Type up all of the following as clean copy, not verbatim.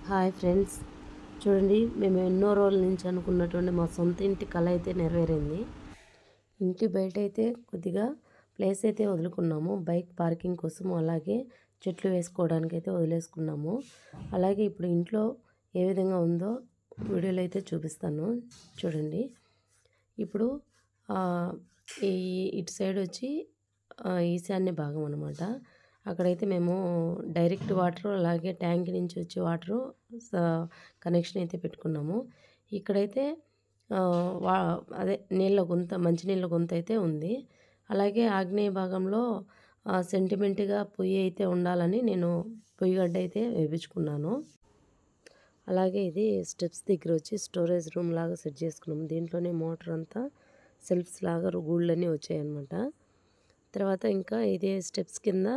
Hi friends, చూడండి మేము ఎన్నో రోజుల నుంచి అనుకున్నటువంటి మా సొంత ఇంటి కల అయితే నెరవేరింది. ఇంటి బయట అయితే కొద్దిగా ప్లేస్ అయితే వదులుకున్నాము బైక్ పార్కింగ్ కోసం, అలాగే చెట్లు వేసుకోవడానికి అయితే వదిలేసుకున్నాము. అలాగే ఇప్పుడు ఇంట్లో ఏ విధంగా ఉందో వీడియోలో అయితే చూపిస్తాను చూడండి. ఇప్పుడు ఈ ఇటు సైడ్ వచ్చి ఈశాన్య భాగం అనమాట. అక్కడైతే మేము డైరెక్ట్ వాటర్, అలాగే ట్యాంక్ నుంచి వచ్చే వాటరు కనెక్షన్ అయితే పెట్టుకున్నాము. ఇక్కడైతే వా అదే నీళ్ళ గుంత, మంచినీళ్ళ గుంత అయితే ఉంది. అలాగే ఆగ్నేయ భాగంలో సెంటిమెంట్గా పొయ్యి అయితే ఉండాలని నేను పొయ్యి గడ్డ అయితే వేయించుకున్నాను. అలాగే ఇది స్టెప్స్ దగ్గర వచ్చి స్టోరేజ్ రూమ్ లాగా సెట్ చేసుకున్నాము. దీంట్లోనే మోటార్ అంతా సెల్ఫ్స్ లాగా గూళ్ళన్నీ వచ్చాయన్నమాట. తర్వాత ఇంకా ఇదే స్టెప్స్ కింద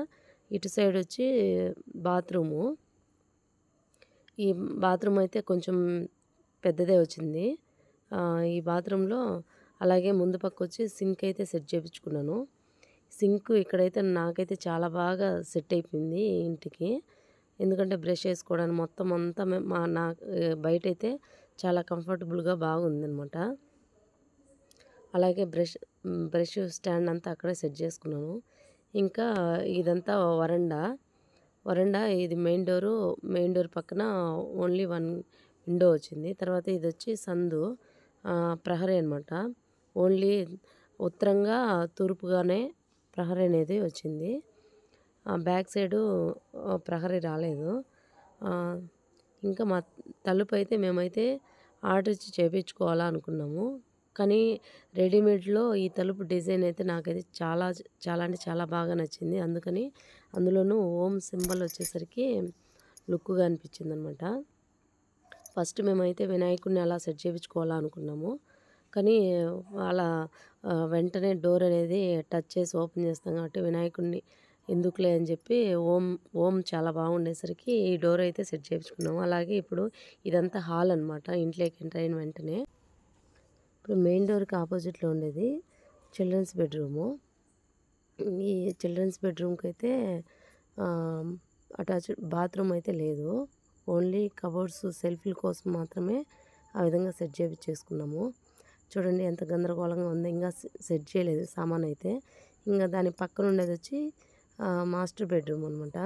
ఇటు సైడ్ వచ్చి బాత్రూము. ఈ బాత్రూమ్ అయితే కొంచెం పెద్దదే వచ్చింది. ఈ బాత్రూంలో అలాగే ముందు పక్క వచ్చి సింక్ అయితే సెట్ చేయించుకున్నాను. సింక్ ఇక్కడైతే నాకైతే చాలా బాగా సెట్ అయిపోయింది ఇంటికి. ఎందుకంటే బ్రష్ చేసుకోవడానికి మొత్తం అంతా బయటైతే చాలా కంఫర్టబుల్గా బాగుందనమాట. అలాగే బ్రష్ స్టాండ్ అంతా అక్కడే సెట్ చేసుకున్నాను. ఇంకా ఇదంతా వరండా ఇది మెయిన్ డోర్ పక్కన ఓన్లీ వన్ విండో వచ్చింది. తర్వాత ఇది వచ్చి సందు, ప్రహరీ అనమాట. ఓన్లీ ఉత్తరంగా తూర్పుగానే ప్రహరీ అనేది వచ్చింది. బ్యాక్ సైడు ప్రహరీ రాలేదు. ఇంకా మా తలుపు అయితే మేమైతే ఆర్డర్ ఇచ్చి చేయించుకోవాలా అనుకున్నాము. కానీ రెడీమేడ్లో ఈ తలుపు డిజైన్ అయితే నాకైతే చాలా చాలా అంటే చాలా బాగా నచ్చింది. అందుకని అందులోనూ ఓం సింబల్ వచ్చేసరికి లుక్గా అనిపించింది అనమాట. ఫస్ట్ మేమైతే వినాయకుడిని అలా సెట్ చేయించుకోవాలా అనుకున్నాము. కానీ అలా వెంటనే డోర్ అనేది టచ్ చేసి ఓపెన్ చేస్తాం కాబట్టి వినాయకుడిని ఎందుకులే అని చెప్పి ఓం చాలా బాగుండేసరికి ఈ డోర్ అయితే సెట్ చేయించుకున్నాము. అలాగే ఇప్పుడు ఇదంతా హాల్ అనమాట. ఇంట్లోకి ఎంటర్ అయిన వెంటనే ఇప్పుడు మెయిన్ డోర్కి ఆపోజిట్లో ఉండేది చిల్డ్రన్స్ బెడ్రూము. ఈ చిల్డ్రన్స్ బెడ్రూమ్కి అయితే అటాచ్డ్ బాత్రూమ్ అయితే లేదు. ఓన్లీ కబోర్డ్స్, సెల్ఫ్ల కోసం మాత్రమే ఆ విధంగా సెట్ చేయించేసుకున్నాము. చూడండి ఎంత గందరగోళంగా ఉంది. ఇంకా సెట్ చేయలేదు సామాన్ అయితే. ఇంకా దాని పక్కన ఉండేది వచ్చి మాస్టర్ బెడ్రూమ్ అనమాట.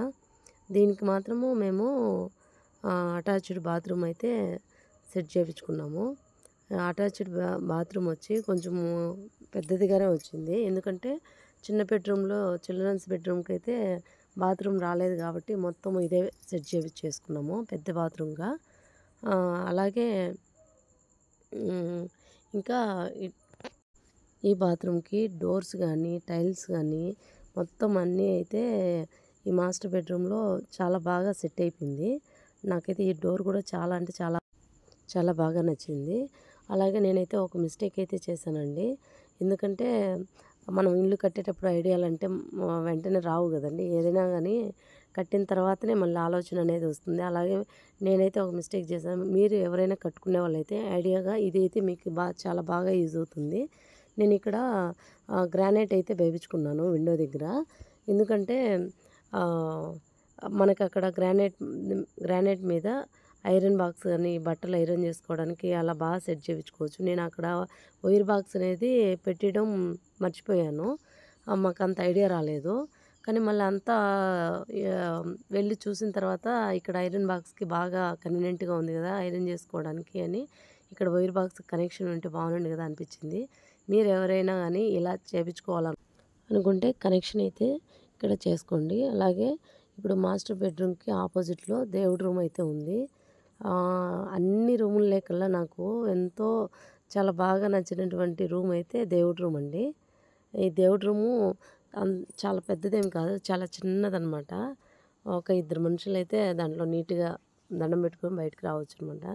దీనికి మాత్రము మేము అటాచ్డ్ బాత్రూమ్ అయితే సెట్ చేయించుకున్నాము. అటాచ్డ్ బాత్రూమ్ వచ్చి కొంచెము పెద్దదిగానే వచ్చింది. ఎందుకంటే చిన్న బెడ్రూమ్లో, చిల్డ్రన్స్ బెడ్రూమ్కి అయితే బాత్రూమ్ రాలేదు కాబట్టి మొత్తం ఇదే సెట్ చేయించేసుకున్నాము పెద్ద బాత్రూమ్గా. అలాగే ఇంకా ఈ బాత్రూమ్కి డోర్స్ కానీ, టైల్స్ కానీ మొత్తం అన్నీ అయితే ఈ మాస్టర్ బెడ్రూమ్లో చాలా బాగా సెట్ అయిపోయింది. నాకైతే ఈ డోర్ కూడా చాలా అంటే చాలా చాలా బాగా నచ్చింది. అలాగే నేనైతే ఒక మిస్టేక్ అయితే చేశానండి. ఎందుకంటే మనం ఇల్లు కట్టేటప్పుడు ఐడియాలంటే వెంటనే రావు కదండి. ఏదైనా కానీ కట్టిన తర్వాతనే మళ్ళీ ఆలోచన అనేది వస్తుంది. అలాగే నేనైతే ఒక మిస్టేక్ చేశాను. మీరు ఎవరైనా కట్టుకునే వాళ్ళైతే ఐడియాగా ఇదైతే మీకు చాలా బాగా యూజ్ అవుతుంది. నేను ఇక్కడ గ్రానైట్ అయితే వేయించుకున్నాను విండో దగ్గర. ఎందుకంటే మనకు అక్కడ గ్రానైట్ మీద ఐరన్ బాక్స్ కానీ, బట్టలు ఐరన్ చేసుకోవడానికి అలా బాగా సెట్ చేయించుకోవచ్చు. నేను అక్కడ వైర్ బాక్స్ అనేది పెట్టడం మర్చిపోయాను. మాకు అంత ఐడియా రాలేదు. కానీ మళ్ళీ అంతా వెళ్ళి చూసిన తర్వాత ఇక్కడ ఐరన్ బాక్స్కి బాగా కన్వీనియంట్గా ఉంది కదా ఐరన్ చేసుకోవడానికి అని, ఇక్కడ వైర్ బాక్స్ కనెక్షన్ ఉంటే బాగుండు కదా అనిపించింది. మీరు ఎవరైనా కానీ ఇలా అనుకుంటే కనెక్షన్ అయితే ఇక్కడ చేసుకోండి. అలాగే ఇప్పుడు మాస్టర్ బెడ్రూమ్కి ఆపోజిట్లో దేవుడి రూమ్ అయితే ఉంది. అన్ని రూముల లేకల్లా నాకు ఎంతో చాలా బాగా నచ్చినటువంటి రూమ్ అయితే దేవుడి రూమ్ అండి. ఈ దేవుడి రూము చాలా పెద్దదేం కాదు, చాలా చిన్నదనమాట. ఒక ఇద్దరు మనుషులైతే దాంట్లో నీట్గా దండం పెట్టుకొని బయటకు రావచ్చు అనమాట.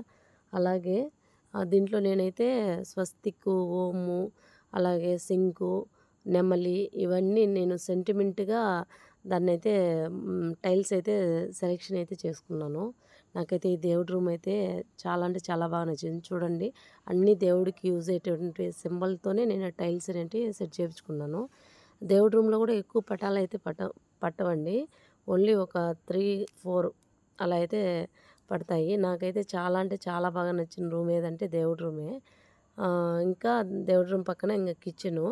అలాగే దీంట్లో నేనైతే స్వస్తిక్, ఓము, అలాగే సింకు, నెమలి ఇవన్నీ నేను సెంటిమెంట్గా దాన్నైతే టైల్స్ అయితే సెలెక్షన్ అయితే చేసుకున్నాను. నాకైతే ఈ దేవుడి రూమ్ అయితే చాలా అంటే చాలా బాగా నచ్చింది. చూడండి అన్ని దేవుడికి యూజ్ అయ్యేటువంటి సింబల్తోనే నేను టైల్స్ అనేటివి సెట్ చేయించుకున్నాను. దేవుడి రూమ్లో కూడా ఎక్కువ పటాలు అయితే పట్టవండి. ఓన్లీ ఒక 3, 4 అలా అయితే పడతాయి. నాకైతే చాలా అంటే చాలా బాగా నచ్చిన రూమ్ ఏదంటే దేవుడి రూమే. ఇంకా దేవుడి రూమ్ పక్కన ఇంక కిచెను.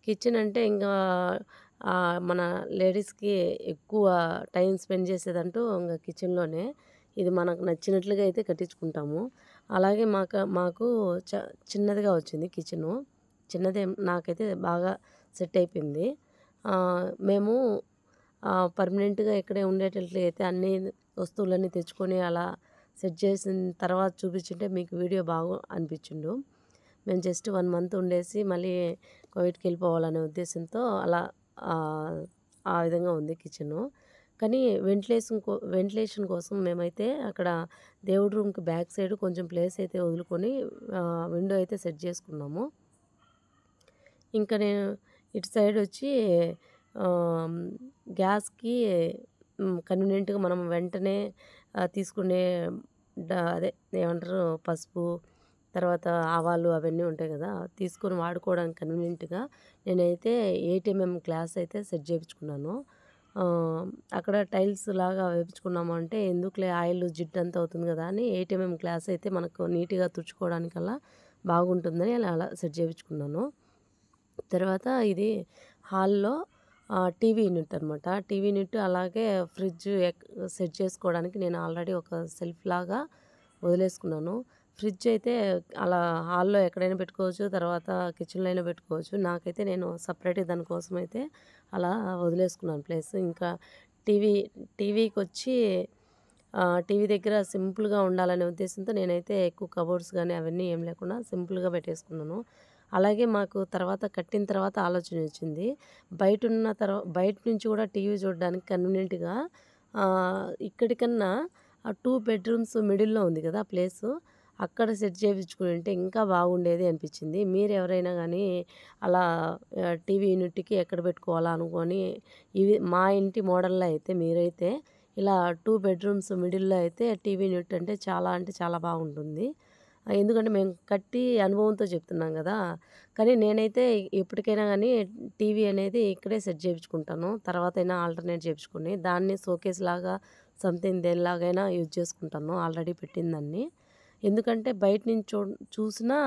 కిచెన్ అంటే ఇంకా మన లేడీస్‌కి ఎక్కువ టైం స్పెండ్ చేసేదంటూ ఇంగ కిచెన్‌లోనే. ఇది మనకు నచ్చినట్లుగా అయితే కట్టించుకుంటాము. అలాగే మాకు చిన్నదిగా వచ్చింది కిచెను. చిన్నదే నాకైతే బాగా సెట్ అయిపోయింది. మేము పర్మనెంట్‌గా ఇక్కడే ఉండేటట్లయితే అన్ని వస్తువులన్నీ తెచ్చుకొని అలా సెట్ చేసిన తర్వాత చూపించుంటే మీకు వీడియో బాగా అనిపించుండు. మేము జస్ట్ 1 మంత్ ఉండేసి మళ్ళీ కువైట్‌కి వెళ్ళిపోవాలనే ఉద్దేశంతో అలా ఆ విధంగా ఉంది కిచెను. కానీ వెంటిలేషన్ కోసం మేమైతే అక్కడ దేవుడి రూమ్‌కి బ్యాక్ సైడ్ కొంచెం ప్లేస్ అయితే వదులుకొని విండో అయితే సెట్ చేసుకున్నాము. ఇంకా నేను ఇటు సైడొచ్చి ఆహ్, గ్యాస్‌కి కన్వీనియంట్‌గా మనం వెంటనే తీసుకునే అదే ఏమంటారు పసుపు, తర్వాత ఆవాలు అవన్నీ ఉంటాయి గదా! తీసుకొని వాడుకోవడానికి కన్వీనియంట్‌గా నేనైతే 8 ఎంఎం గ్లాస్ అయితే సెట్ చేపించుకున్నాను. ఆహ్, అక్కడ టైల్స్ లాగా వేపించుకున్నాము అంటే ఎందుకులే ఆయిల్ జిడ్డంతా అవుతుంది గదా! అని 8 ఎంఎం గ్లాస్ అయితే మనకు నీట్‌గా తుడుచుకోవడానికల్లా బాగుంటుందని అలా సెట్ చేపించుకున్నాను. తర్వాత ఇది హాల్‌లో టీవీ యూనిట్ అనమాట. టీవీ యూనిట్ అలాగే ఫ్రిడ్జ్ సెట్ చేసుకోవడానికి నేను ఆల్రెడీ ఒక సెల్ఫ్‌లాగా వదిలేసుకున్నాను. ఫ్రిడ్జ్ అయితే అలా హాల్‌లో ఎక్కడైనా పెట్టుకోవచ్చు. తర్వాత కిచెన్‌లో అయినా పెట్టుకోవచ్చు. నాకైతే నేను సెపరేట్‌గా దానికోసం అయితే అలా వదిలేసుకున్నాను ప్లేస్. ఇంకా టీవీ టీవీకొచ్చి టీవీ దగ్గర సింపుల్‌గా ఉండాలనే ఉద్దేశంతో నేనైతే ఎక్కువ కబోర్డ్స్ గానీ అవన్నీ ఏం లేకుండా సింపుల్‌గా పెట్టేసుకున్నాను. అలాగే మాకు తర్వాత కట్టిన తర్వాత ఆలోచనొచ్చింది. బయట నుంచి కూడా టీవీ చూడడానికి కన్వీనియంట్‌గా ఇక్కడికన్నా 2 బెడ్‌రూమ్స్ మిడిల్‌లో ఉంది కదా ప్లేసు. అక్కడ సెట్ చేపించుకునుంటే ఇంకా బాగుండేది అనిపించింది. మీరెవరైనా గానీ అలా టీవీ యూనిట్‌కి ఎక్కడ పెట్టుకోవాలా అనుకోని ఇవి మా ఇంటి మోడల్‌లో అయితే మీరైతే ఇలా 2 బెడ్‌రూమ్స్ మిడిల్‌లో అయితే టీవీ యూనిట్ అంటే చాలా బాగుంటుంది. ఎందుకంటే మేము కట్టి అనుభవంతో చెప్తున్నాం గదా! కానీ నేనైతే ఎప్పటికైనా గానీ టీవీ అనేది ఇక్కడే సెట్ చేపించుకుంటాను. తర్వాతైనా ఆల్టర్‌నేట్ చేపించుకొని దాన్ని షోకేస్‌లాగా సంథింగ్ దేనిలాగైనా యూజ్ చేసుకుంటాను ఆల్రెడీ పెట్టినదాన్ని. ఎందుకంటే బయట నుంచి చూసినా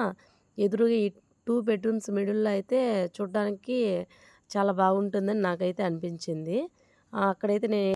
ఎదురుగా ఈ 2 బెడ్‌రూమ్స్ మిడిల్‌లో అయితే చూడ్డానికి చాలా బాగుంటుందని నాకైతే అనిపించింది. అక్కడైతే